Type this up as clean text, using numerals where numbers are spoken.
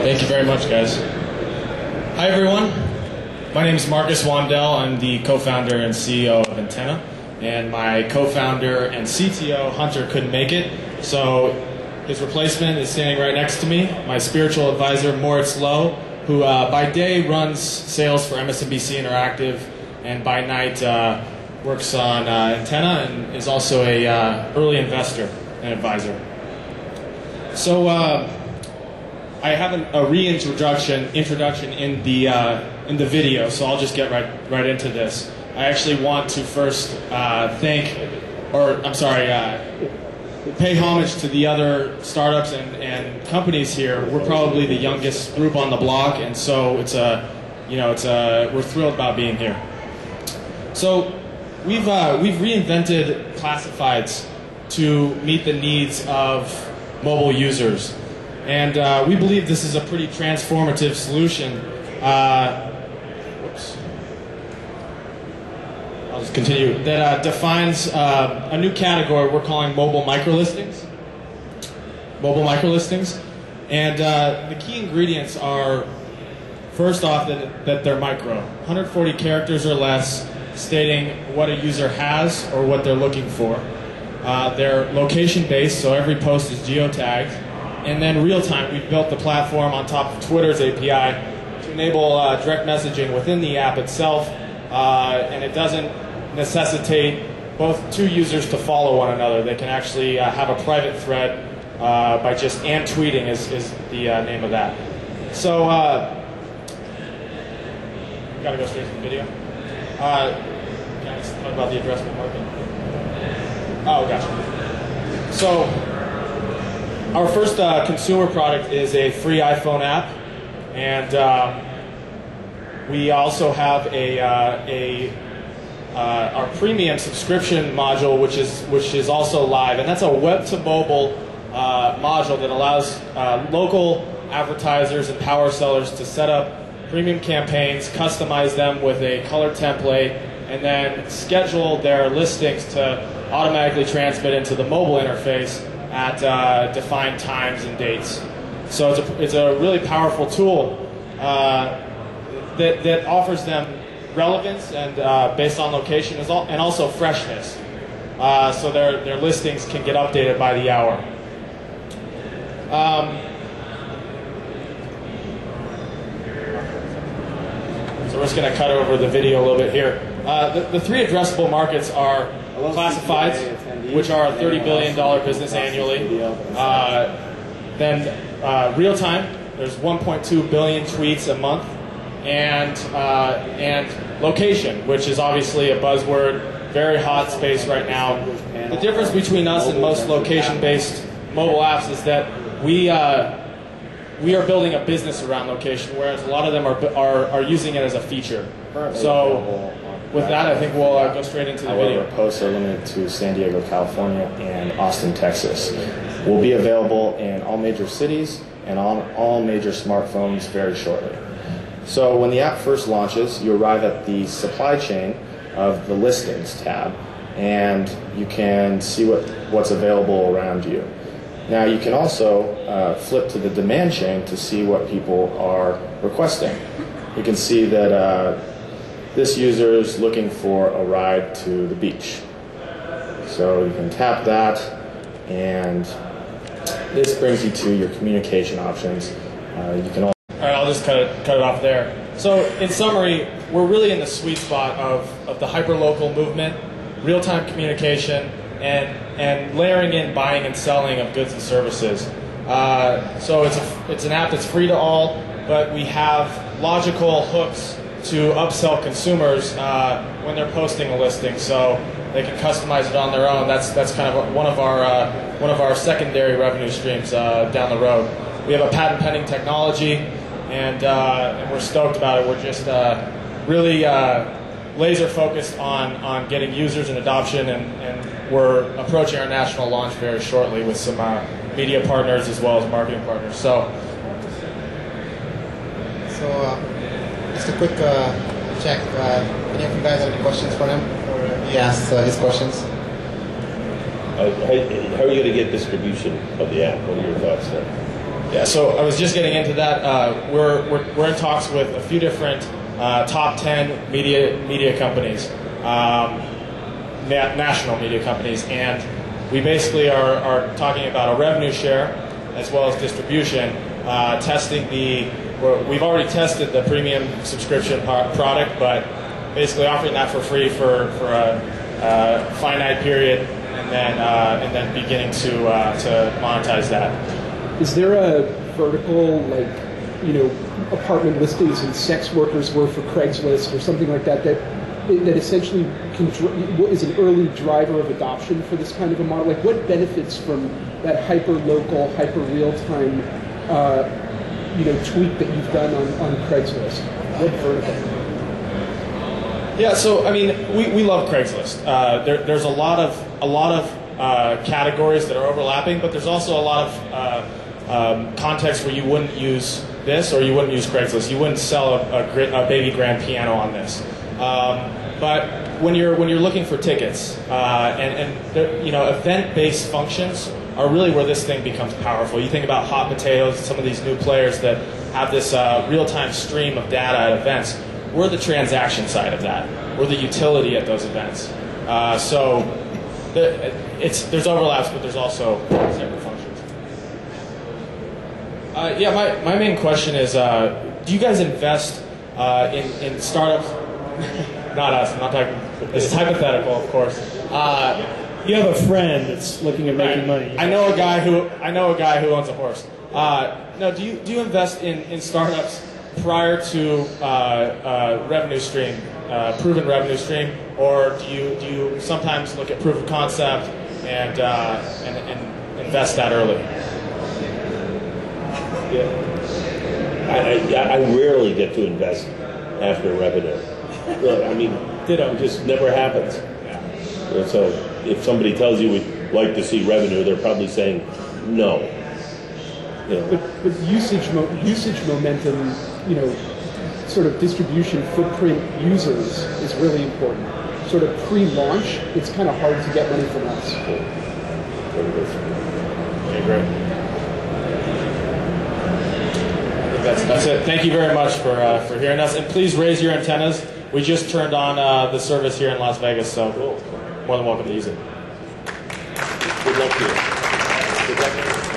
Thank you very much, guys. Hi, everyone. My name is Marcus Wandel. I'm the co-founder and CEO of Anttenna. And my co-founder and CTO, Hunter, couldn't make it. So his replacement is standing right next to me, my spiritual advisor, Moritz Lowe, who by day runs sales for MSNBC Interactive, and by night works on Anttenna and is also a early investor and advisor. So I have a reintroduction in the video, so I'll just get right into this. I actually want to first pay homage to the other startups and companies here. We're probably the youngest group on the block, and so we're thrilled about being here. So we've reinvented classifieds to meet the needs of mobile users. And we believe this is a pretty transformative solution. I'll just continue. That defines a new category we're calling mobile microlistings. Mobile microlistings. And the key ingredients are, first off, that they're micro. 140 characters or less, stating what a user has or what they're looking for. They're location-based, so every post is geotagged. And then real-time, we've built the platform on top of Twitter's API to enable direct messaging within the app itself, and it doesn't necessitate both two users to follow one another. They can actually have a private thread by just tweeting is the name of that. So, gotta go straight to the video. Can I just talk about the addressable market? Oh, gotcha. So, our first consumer product is a free iPhone app, and we also have our premium subscription module, which is also live, and that's a web-to-mobile module that allows local advertisers and power sellers to set up premium campaigns, customize them with a color template, and then schedule their listings to automatically transmit into the mobile interface at defined times and dates. So it's a really powerful tool that offers them relevance and based on location and also freshness. So their listings can get updated by the hour. So we're just going to cut over the video a little bit here. The three addressable markets are classifieds, which are a $30 billion business annually. Then real-time, there's 1.2 billion tweets a month. And location, which is obviously a buzzword, very hot space right now. The difference between us and most location-based mobile apps is that we are building a business around location, whereas a lot of them are using it as a feature. So with that, I think we'll go straight into the video. However, posts are limited to San Diego, California, and Austin, Texas. We'll be available in all major cities and on all major smartphones very shortly. So when the app first launches, you arrive at the supply chain of the listings tab, and you can see what's available around you. Now you can also flip to the demand chain to see what people are requesting. You can see that this user is looking for a ride to the beach. So you can tap that, and this brings you to your communication options. You can also all right, I'll just cut it off there. So in summary, we're really in the sweet spot of the hyperlocal movement, real-time communication, and layering in buying and selling of goods and services. So it's an app that's free to all, but we have logical hooks to upsell consumers when they're posting a listing, so they can customize it on their own. That's kind of one of our secondary revenue streams down the road. We have a patent pending technology. And we're stoked about it. We're just really laser focused on getting users and adoption, and we're approaching our national launch very shortly with some media partners as well as marketing partners. So just a quick check. Any of you guys have any questions for him? Or he asked his questions. How are you going to get distribution of the app? What are your thoughts there? Yeah, so I was just getting into that. We're in talks with a few different top 10 media companies, national media companies, and we basically are talking about a revenue share as well as distribution, testing we've already tested the premium subscription product, but basically offering that for free for a finite period, and then beginning to monetize that. Is there a vertical, like, apartment listings and sex workers were for Craigslist or something like that essentially is an early driver of adoption for this kind of a model? Like, what benefits from that hyper-local, hyper-real-time, tweak that you've done on Craigslist? What vertical? Yeah, so I mean, we love Craigslist. There's a lot of categories that are overlapping, but there's also a lot of contexts where you wouldn't use this or you wouldn't use Craigslist. You wouldn't sell a baby grand piano on this. But when you're looking for tickets and event-based functions are really where this thing becomes powerful. You think about hot potatoes, some of these new players that have this real-time stream of data at events. We're the transaction side of that. We're the utility at those events. So there's overlaps, but there's also separate functions. Yeah, my main question is, do you guys invest in startups? Not us. I'm not talking. This is hypothetical, of course. You have a friend that's looking at making money. I know a guy who owns a horse. No, do you invest in startups prior to revenue stream, proven revenue stream, or do you sometimes look at proof of concept and invest that early? Yeah, I rarely get to invest after revenue. Look, I mean, it just never happens. Yeah. So if somebody tells you we'd like to see revenue, they're probably saying no. But usage momentum, sort of distribution footprint users is really important. Sort of pre-launch, it's kind of hard to get money from us. Okay, great. I think that's it. Thank you very much for hearing us, and please raise your antennas. We just turned on the service here in Las Vegas, so more than welcome to use it. Good luck to you. Good luck.